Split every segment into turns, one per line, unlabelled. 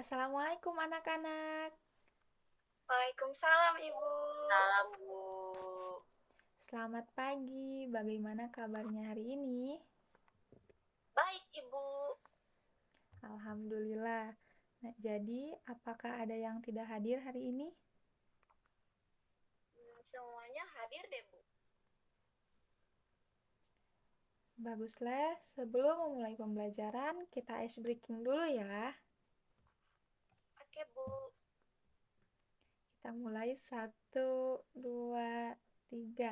Assalamualaikum anak-anak.
Waalaikumsalam Ibu.
Salam Bu.
Selamat pagi. Bagaimana kabarnya hari ini?
Baik Ibu.
Alhamdulillah. Nah, jadi apakah ada yang tidak hadir hari ini?
Semuanya hadir deh Bu.
Baguslah. Sebelum memulai pembelajaran, kita ice breaking dulu ya.
Oke Bu.
Kita mulai 1, 2, 3.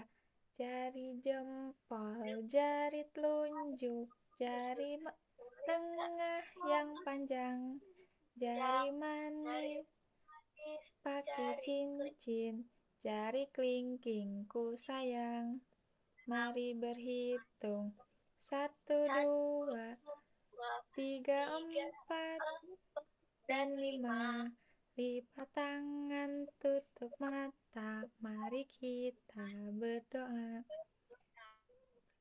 Jari jempol, jari telunjuk, jari tengah yang panjang, jari manis pakai cincin, jari kelingking ku sayang. Mari berhitung. 1, 2, 3, 4, dan 5. Lipat tangan, tutup mata. Mari kita berdoa.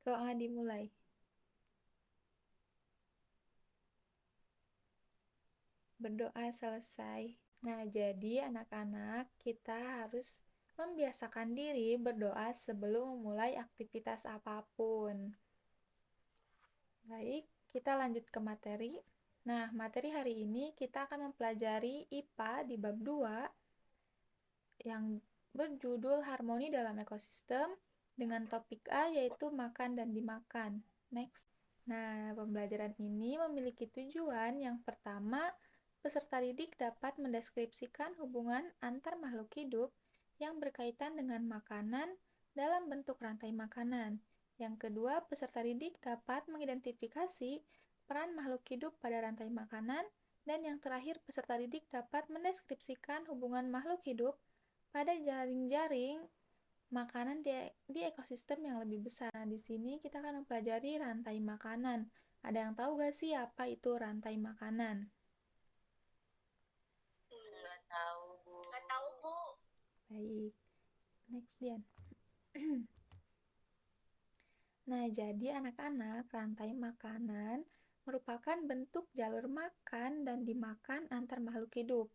Doa dimulai. Berdoa selesai. Nah, jadi anak-anak kita harus membiasakan diri berdoa sebelum memulai aktivitas apapun. Baik, kita lanjut ke materi. Nah, materi hari ini kita akan mempelajari IPA di bab 2 yang berjudul Harmoni dalam Ekosistem dengan topik A yaitu makan dan dimakan. Next. Nah, pembelajaran ini memiliki tujuan yang pertama, peserta didik dapat mendeskripsikan hubungan antar makhluk hidup yang berkaitan dengan makanan dalam bentuk rantai makanan. Yang kedua, peserta didik dapat mengidentifikasi peran makhluk hidup pada rantai makanan. Dan yang terakhir, peserta didik dapat mendeskripsikan hubungan makhluk hidup pada jaring-jaring makanan di ekosistem yang lebih besar. Nah, di sini kita akan mempelajari rantai makanan. Ada yang tahu gak sih apa itu rantai makanan?
Nggak tahu Bu.
Nggak tahu Bu.
Baik, next Dian. Nah, jadi anak-anak, rantai makanan merupakan bentuk jalur makan dan dimakan antar makhluk hidup.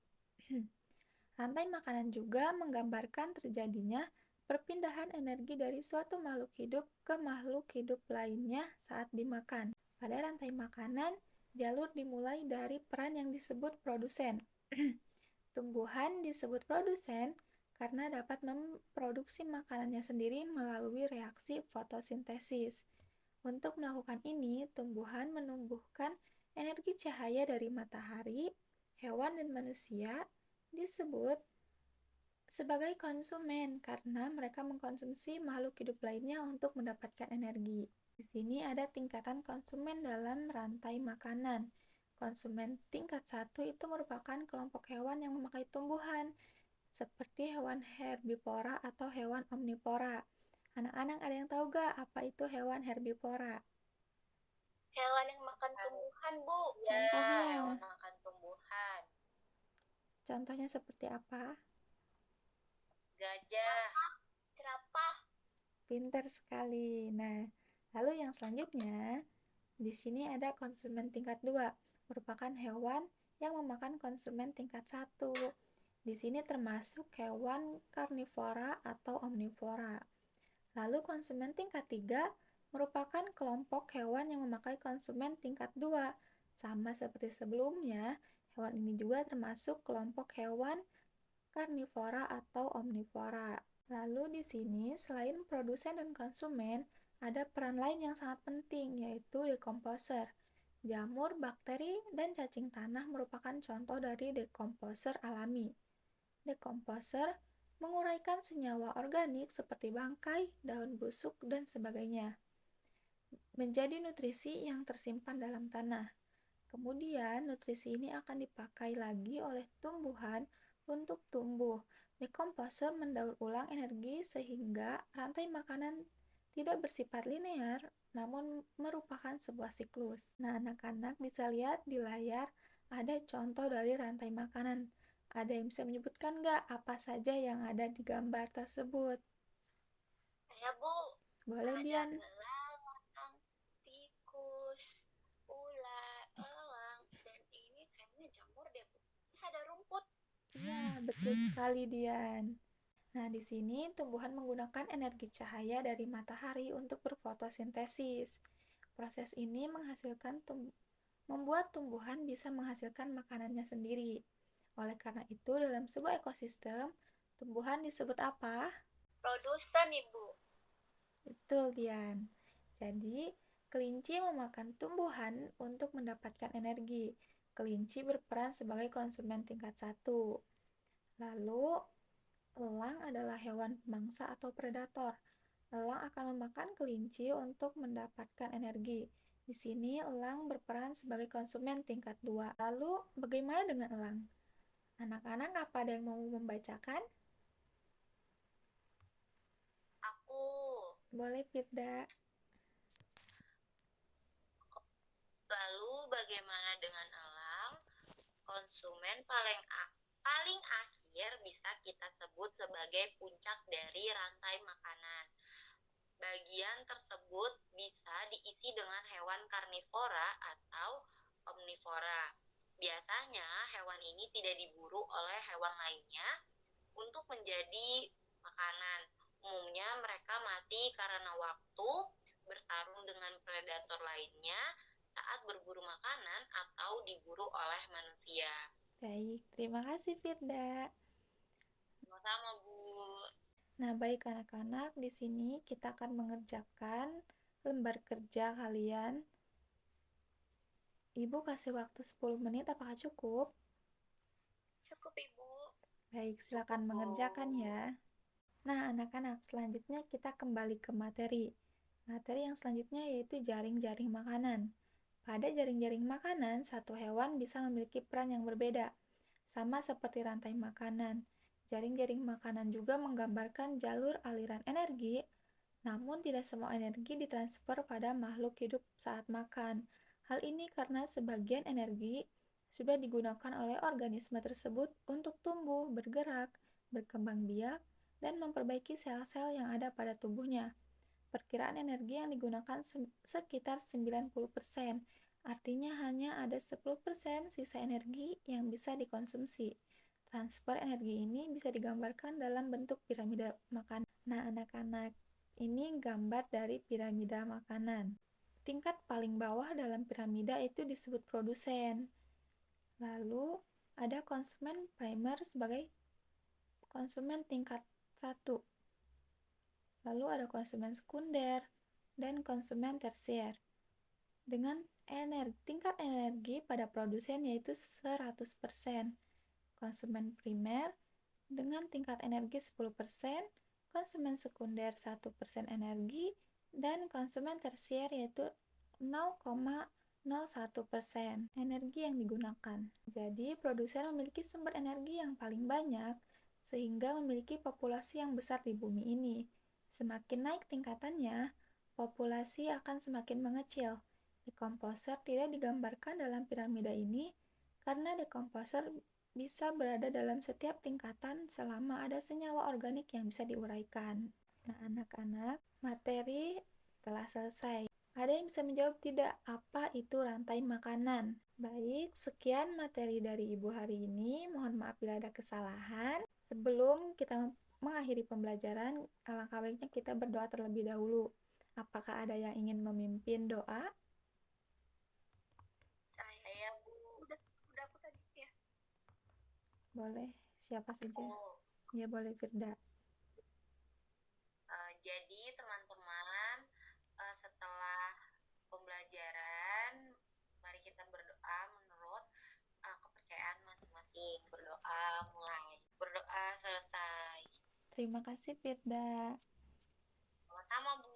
Rantai makanan juga menggambarkan terjadinya perpindahan energi dari suatu makhluk hidup ke makhluk hidup lainnya saat dimakan. Pada rantai makanan, jalur dimulai dari peran yang disebut produsen. Tumbuhan disebut produsen karena dapat memproduksi makanannya sendiri melalui reaksi fotosintesis. Untuk melakukan ini, tumbuhan menumbuhkan energi cahaya dari matahari. Hewan dan manusia disebut sebagai konsumen karena mereka mengkonsumsi makhluk hidup lainnya untuk mendapatkan energi. Di sini ada tingkatan konsumen dalam rantai makanan. Konsumen tingkat 1 itu merupakan kelompok hewan yang memakai tumbuhan, seperti hewan herbivora atau hewan omnivora. Anak-anak ada yang tahu gak apa itu hewan herbivora?
Hewan yang makan tumbuhan Bu.
Ya,
Contohnya?
hewan makan tumbuhan.
Contohnya seperti apa?
Gajah.
Jerapah.
Pintar sekali. Nah, lalu yang selanjutnya, di sini ada konsumen tingkat 2, merupakan hewan yang memakan konsumen tingkat 1. Di sini termasuk hewan karnivora atau omnivora. Lalu konsumen tingkat 3 merupakan kelompok hewan yang memakai konsumen tingkat 2. Sama seperti sebelumnya, hewan ini juga termasuk kelompok hewan karnivora atau omnivora. Lalu di sini selain produsen dan konsumen, ada peran lain yang sangat penting, yaitu dekomposer. Jamur, bakteri, dan cacing tanah merupakan contoh dari dekomposer alami. Dekomposer menguraikan senyawa organik seperti bangkai, daun busuk, dan sebagainya menjadi nutrisi yang tersimpan dalam tanah. Kemudian, nutrisi ini akan dipakai lagi oleh tumbuhan untuk tumbuh. Dekomposer mendaur ulang energi sehingga rantai makanan tidak bersifat linear, namun merupakan sebuah siklus. Nah, anak-anak bisa lihat di layar ada contoh dari rantai makanan. Ada yang bisa menyebutkan nggak apa saja yang ada di gambar tersebut?
Ya Bu.
Boleh,
Ada
Dian.
belalang, tikus, ular, elang, dan ini kayaknya jamur deh Bu.
Iya, betul sekali, Dian. Nah, di sini tumbuhan menggunakan energi cahaya dari matahari untuk berfotosintesis. Proses ini membuat tumbuhan bisa menghasilkan makanannya sendiri. Oleh karena itu, dalam sebuah ekosistem, tumbuhan disebut apa?
Produsen, Ibu.
Betul, Dian. Jadi, kelinci memakan tumbuhan untuk mendapatkan energi. Kelinci berperan sebagai konsumen tingkat 1. Lalu, elang adalah hewan pemangsa atau predator. Elang akan memakan kelinci untuk mendapatkan energi. Di sini, elang berperan sebagai konsumen tingkat 2. Lalu, bagaimana dengan elang? Anak-anak, apa ada yang mau membacakan?
Aku.
Boleh, Firda.
Lalu bagaimana dengan elang? Konsumen paling akhir bisa kita sebut sebagai puncak dari rantai makanan. Bagian tersebut bisa diisi dengan hewan karnivora atau omnivora. Biasanya hewan ini tidak diburu oleh hewan lainnya untuk menjadi makanan. Umumnya mereka mati karena waktu bertarung dengan predator lainnya saat berburu makanan atau diburu oleh manusia.
Baik, terima kasih, Firda.
Sama-sama, Bu.
Nah, baik anak-anak, di sini kita akan mengerjakan lembar kerja kalian. Ibu kasih waktu 10 menit, apakah cukup?
Cukup, Ibu.
Baik, silakan mengerjakan ya. Nah, anak-anak, selanjutnya kita kembali ke materi. Materi yang selanjutnya yaitu jaring-jaring makanan. Pada jaring-jaring makanan, satu hewan bisa memiliki peran yang berbeda, sama seperti rantai makanan. Jaring-jaring makanan juga menggambarkan jalur aliran energi, namun tidak semua energi ditransfer pada makhluk hidup saat makan. Hal ini karena sebagian energi sudah digunakan oleh organisme tersebut untuk tumbuh, bergerak, berkembang biak, dan memperbaiki sel-sel yang ada pada tubuhnya. Perkiraan energi yang digunakan sekitar 90%, artinya hanya ada 10% sisa energi yang bisa dikonsumsi. Transfer energi ini bisa digambarkan dalam bentuk piramida makanan. Nah, anak-anak, ini gambar dari piramida makanan. Tingkat paling bawah dalam piramida itu disebut produsen. Lalu, ada konsumen primer sebagai konsumen tingkat 1. Lalu ada konsumen sekunder dan konsumen tersier. Dengan tingkat energi pada produsen yaitu 100%. Konsumen primer dengan tingkat energi 10%, konsumen sekunder 1% energi, dan konsumen tersier yaitu 0,01% energi yang digunakan. Jadi, produsen memiliki sumber energi yang paling banyak, sehingga memiliki populasi yang besar di bumi ini. Semakin naik tingkatannya, populasi akan semakin mengecil. Dekomposer tidak digambarkan dalam piramida ini karena dekomposer bisa berada dalam setiap tingkatan selama ada senyawa organik yang bisa diuraikan. Nah, anak-anak, materi telah selesai. Ada yang bisa menjawab tidak? Apa itu rantai makanan? Baik, sekian materi dari Ibu hari ini. Mohon maaf bila ada kesalahan. Sebelum kita mengakhiri pembelajaran, alangkah baiknya kita berdoa terlebih dahulu. Apakah ada yang ingin memimpin doa?
Saya, Bu.
Udah aku tadi ya.
Boleh, siapa saja?
Oh,
Ya, boleh Firda.
jadi teman-teman, setelah pembelajaran, mari kita berdoa menurut kepercayaan masing-masing. Berdoa mulai. Berdoa selesai.
Terima kasih Firda.
Sama-sama, Bu.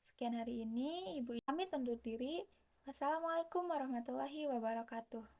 Sekian hari ini, Ibu pamit undur diri. Wassalamualaikum warahmatullahi wabarakatuh.